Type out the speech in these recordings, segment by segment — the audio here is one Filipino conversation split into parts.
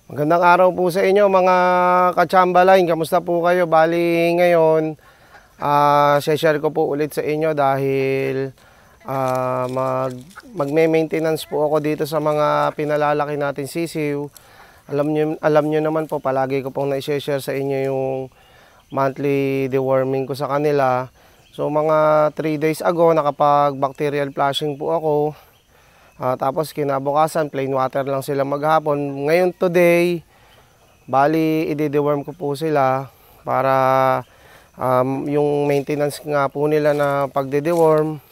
Magandang araw po sa inyo mga ka-Chamberlain. Kamusta po kayo? Bali ngayon, share ko po ulit sa inyo dahil magme-maintenance po ako dito sa mga pinalalaki natin sisiw. Alam nyo naman po, palagi ko pong na-share sa inyo yung monthly deworming ko sa kanila. So mga 3 days ago, nakapag-bacterial flushing po ako. Tapos kinabukasan, plain water lang sila maghapon. Ngayon today, bali i-deworm ko po sila para yung maintenance nga po nila na pagde-deworm.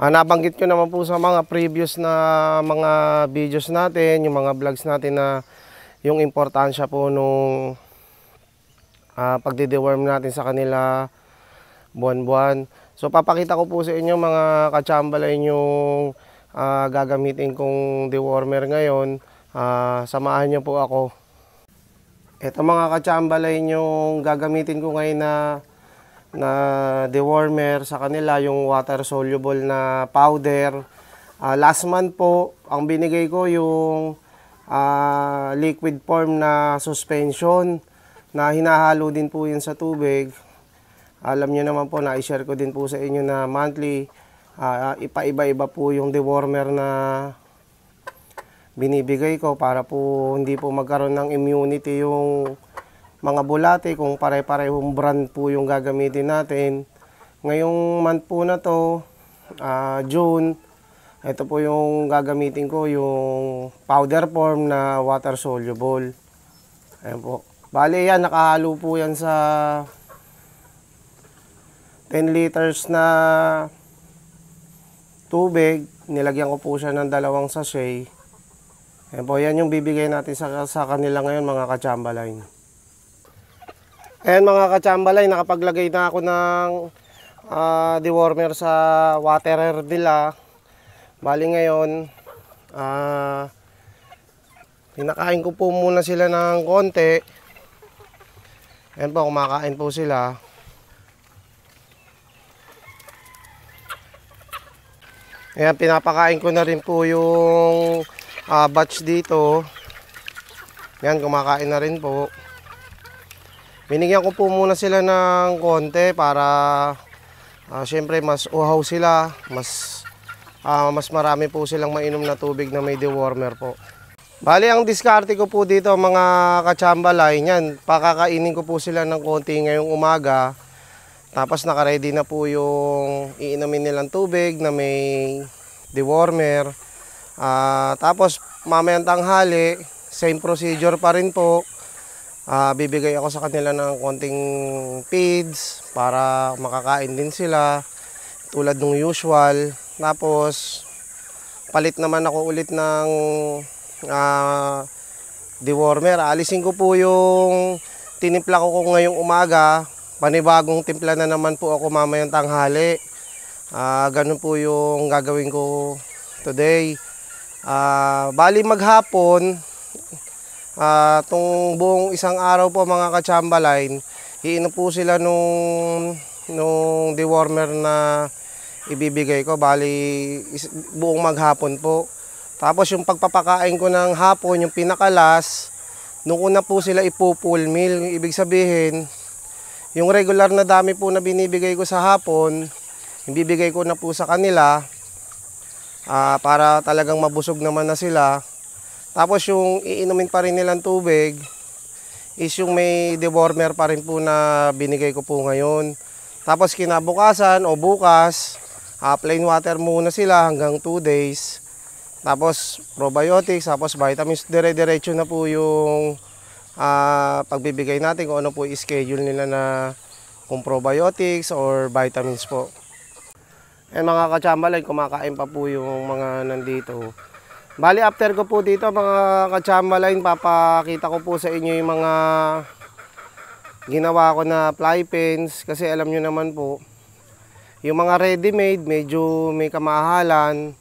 Nabanggit ko naman po sa mga previous na mga videos natin, yung mga vlogs natin na yung importansya po nung pagde-deworm natin sa kanila buwan-buwan. So papakita ko po sa inyo mga ka-Chamberlain yung gagamitin kong dewormer ngayon. Samahan niyo po ako. Ito mga ka-Chamberlain yung gagamitin ko ngayon na dewormer sa kanila, yung water soluble na powder. Last month po, ang binigay ko yung liquid form na suspension na hinahalo din po yun sa tubig. Alam niyo naman po, na-share ko din po sa inyo na monthly ipa-iba-iba po yung dewormer na binibigay ko para po hindi po magkaroon ng immunity yung mga bulate kung pare-parehong brand po yung gagamitin natin. Ngayong month po na to, June, ito po yung gagamitin ko, yung powder form na water soluble. Ayan po. Bale yan, nakahalo po yan sa 10 liters na tubig. Nilagyan ko po siya ng 2 sachet. Ayan po, yan yung bibigay natin sa kanila ngayon mga ka-Chamberlain. Ayan mga ka-Chamberlain, nakapaglagay na ako ng dewormer sa waterer nila. Bali ngayon, pinakain ko po muna sila ng konti. Ayan po, kumakain po sila. Ayan, pinapakain ko na rin po yung batch dito. Ayan, kumakain na rin po. Binigyan ko po muna sila ng konti para syempre mas uhaw sila. Mas marami po silang mainom na tubig na may dewormer po. Bali, ang diskarte ko po dito mga ka-Chamberlain, yan, pakakainin ko po sila ng konti ngayong umaga. Tapos naka-ready na po yung iinumin nilang tubig na may dewormer. Tapos mamayang tanghali, same procedure pa rin po. Bibigay ako sa kanila ng konting feeds para makakain din sila tulad ng usual. Tapos palit naman ako ulit ng dewormer. Alisin ko po yung tinimpla ko ngayong umaga. Panibagong timpla na naman po ako mamayang tanghali. Ganun po yung gagawin ko today. Bali maghapon, itong buong isang araw po mga ka-Chamberlain, iinom po sila nung dewormer na ibibigay ko. Bali buong maghapon po. Tapos yung pagpapakain ko ng hapon, yung pinakalas, nung una po sila ipo-full meal. Ibig sabihin, yung regular na dami po na binibigay ko sa hapon, ibibigay ko na po sa kanila para talagang mabusog naman na sila. Tapos yung iinumin pa rin nilang tubig is yung may dewormer pa rin po na binigay ko po ngayon. Tapos kinabukasan o bukas, plain water muna sila hanggang 2 days. Tapos probiotics, tapos vitamins, dire-diretso na po yung pagbibigay natin kung ano po i-schedule nila na kung probiotics or vitamins po. Mga ka-Chamberlain, kumakain pa po yung mga nandito. Bali after ko po dito mga ka-Chamberlain, papakita ko po sa inyo yung mga ginawa ko na fly pens. Kasi alam nyo naman po, yung mga ready-made medyo may kamahalan.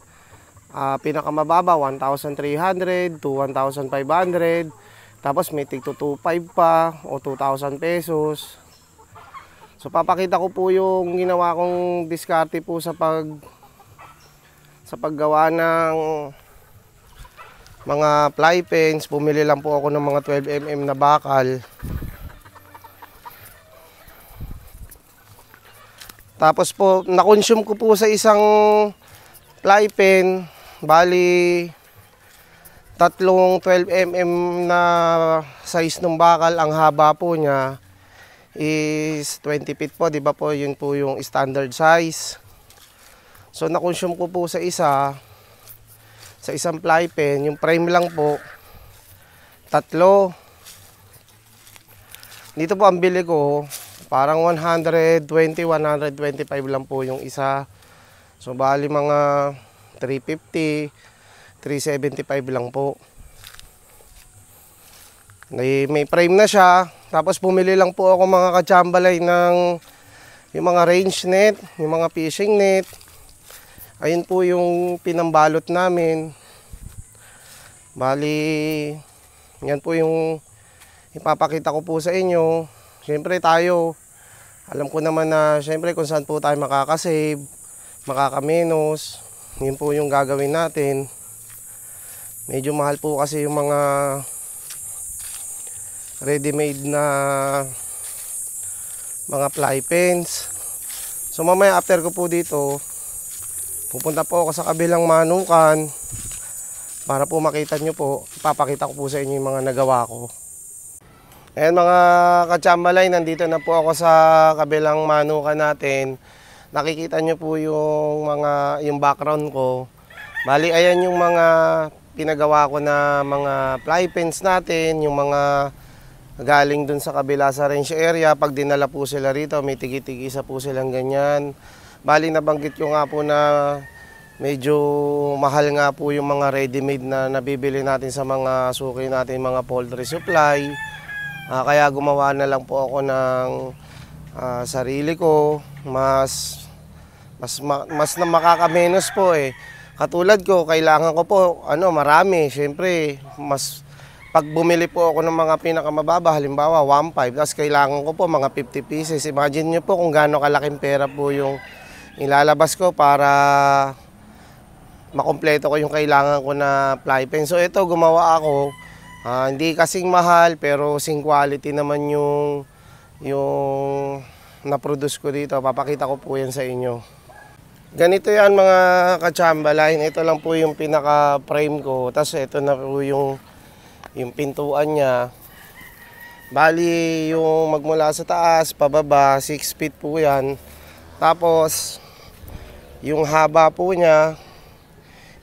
Pinakamababa 1,300 to 1,500. Tapos may tig 2,500 pa o 2,000 pesos. So papakita ko po yung ginawa kong diskarte po sa paggawa ng mga fly pens. Bumili lang po ako ng mga 12mm na bakal. Tapos po, na-consume ko po sa isang fly pen, bali tatlong 12mm na size ng bakal. Ang haba po niya is 20 feet po, di ba po? Yun po yung standard size. So na-consume ko po sa isang fly pen, yung frame lang po, tatlo. Dito po ang bili ko, parang 120, 125 lang po yung isa. So bali mga 350, 375 lang po. May frame na siya. Tapos bumili lang po ako mga katsambalay ng yung mga range net, yung mga fishing net. Ayun po yung pinambalot namin. Bali, yan po yung ipapakita ko po sa inyo. Siyempre tayo, alam ko naman na siyempre kung saan po tayo makakasave, makakamenos. Yun po yung gagawin natin. Medyo mahal po kasi yung mga ready-made na mga fly pens. So mamaya after ko po dito, pupunta po ako sa kabilang manukan para po makita nyo po. Ipapakita ko po sa inyo yung mga nagawa ko. Ayan mga katsambalay, nandito na po ako sa kabilang manukan natin. Nakikita nyo po yung background ko. Bali, ayan yung mga pinagawa ko na mga fly pens natin, yung mga galing dun sa kabila sa range area. Pag dinala po sila rito, may tigi-tigisa po silang ganyan. Bali, nabanggit ko nga po na medyo mahal nga po yung mga ready-made na nabibili natin sa mga suki natin, mga poultry supply. Kaya gumawa na lang po ako ng sarili ko, mas na makakamenos po eh. Katulad ko, kailangan ko po marami. Siyempre, pag bumili po ako ng mga pinakamababa, halimbawa 1.5, tapos kailangan ko po mga 50 pieces. Imagine nyo po kung gaano kalaking pera po yung ilalabas ko para makompleto ko yung kailangan ko na fly pen. So ito, gumawa ako. Hindi kasing mahal pero sing quality naman yung na-produce ko dito. Papakita ko po yan sa inyo. Ganito yan mga katsambalay. Ito lang po yung pinaka-frame ko. Tapos ito na po yung pintuan niya. Bali yung magmula sa taas, pababa, 6 feet po yan. Tapos yung haba po niya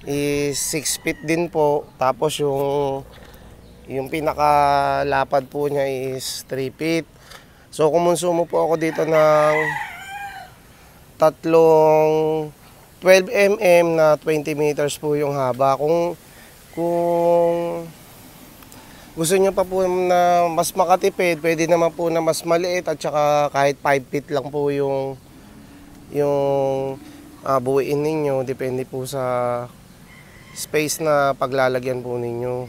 is 6 feet din po. Tapos yung pinakalapad po niya is 3 feet. So kumonsumo po ako dito ng tatlong 12mm na 20 meters po yung haba. Kung gusto nyo pa po na mas makatipid, pwede naman po na mas maliit at saka kahit 5 feet lang po yung buuin ninyo. Depende po sa space na paglalagyan po ninyo.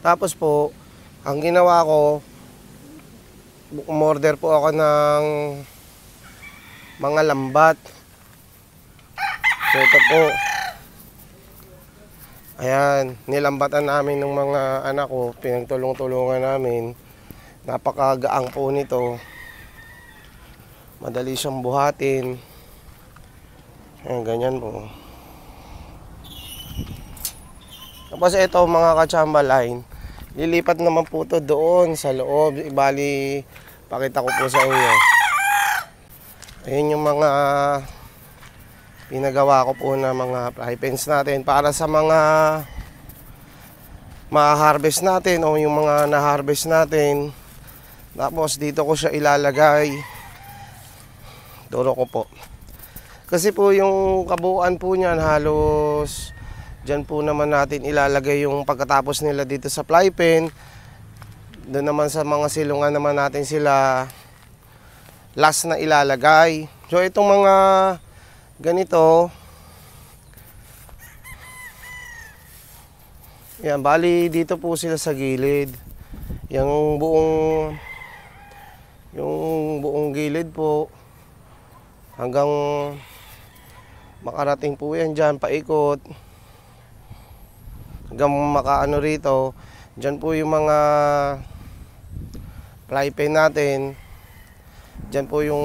Tapos po, ang ginawa ko, umorder po ako ng mga lambat. So ito po. Ayan, nilambatan namin ng mga anak ko, pinagtulong-tulungan namin. Napakagaang po nito. Madali siyang buhatin. Ayan, ganyan po. Tapos ito mga katsambalay, lilipat naman po ito doon sa loob. Ibali, pakita ko po sa inyo. Ayan yung mga pinagawa ko po na mga fly pens natin para sa mga ma-harvest natin o yung mga na-harvest natin. Tapos dito ko siya ilalagay. Duro ko po. Kasi po yung kabuuan po niyan halos dyan po naman natin ilalagay yung pagkatapos nila dito sa fly pen. Doon naman sa mga silungan naman natin sila last na ilalagay. So itong mga ganito, yan, bali dito po sila sa gilid. Yung buong gilid po hanggang makarating po yan dyan, paikot. hanggang makaano rito. Diyan po yung mga fly pen natin. Diyan po yung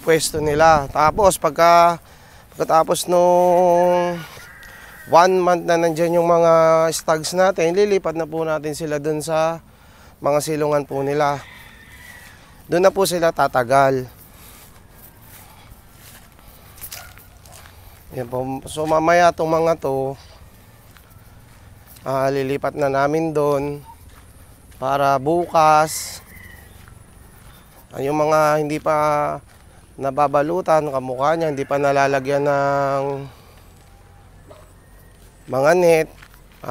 pwesto nila. Tapos pagkatapos nung 1 month na nandyan yung mga stags natin, lilipat na po natin sila dun sa mga silungan po nila. Doon na po sila tatagal. Yan po. So mamaya itong mga to, lilipat na namin doon para bukas. Yung mga hindi pa nababalutan, kamukha niya, hindi pa nalalagyan ng mga net,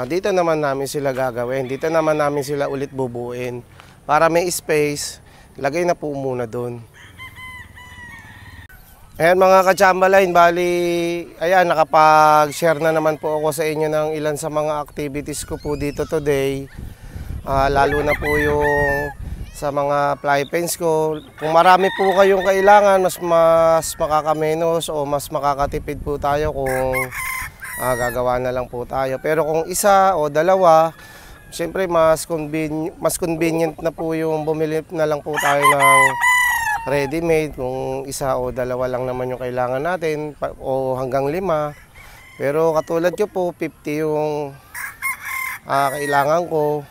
dito naman namin sila gagawin. Dito naman namin sila ulit bubuin. Para may space, lagay na po muna doon. Ayan mga ka-Chamberlain, bali, ayan, nakapag-share na naman po ako sa inyo ng ilan sa mga activities ko po dito today. Lalo na po yung sa mga fly pens ko. Kung marami po kayong kailangan, mas makakamenos o mas makakatipid po tayo kung gagawa na lang po tayo. Pero kung isa o dalawa, siyempre mas convenient na po yung bumili na lang po tayo ng ready-made. Kung isa o dalawa lang naman yung kailangan natin o hanggang 5. Pero katulad ko po, 50 yung kailangan ko.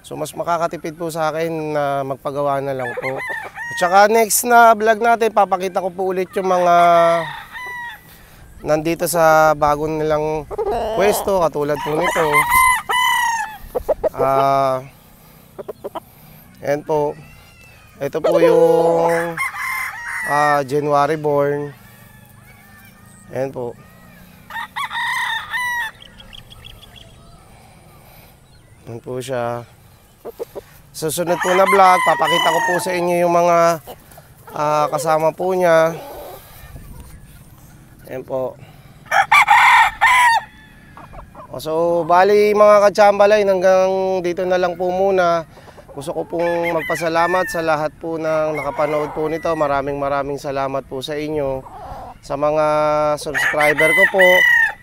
So mas makakatipid po sa akin na magpagawa na lang po. At saka next na vlog natin, papakita ko po ulit yung mga nandito sa bago nilang pwesto, katulad po nito. Ayan po. Ito po yung January born. Ayan po. Ayan po siya. Susunod po na vlog, papakita ko po sa inyo yung mga kasama po niya. Ayan po. So, bali mga ka-Chamberlain, hanggang dito na lang po muna. Gusto ko pong magpasalamat sa lahat po ng nakapanood po nito. Maraming salamat po sa inyo. Sa mga subscriber ko po,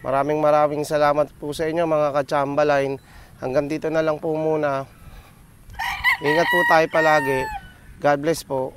maraming salamat po sa inyo mga ka-Chamberlain. Hanggang dito na lang po muna. Ingat po tayo palagi. God bless po.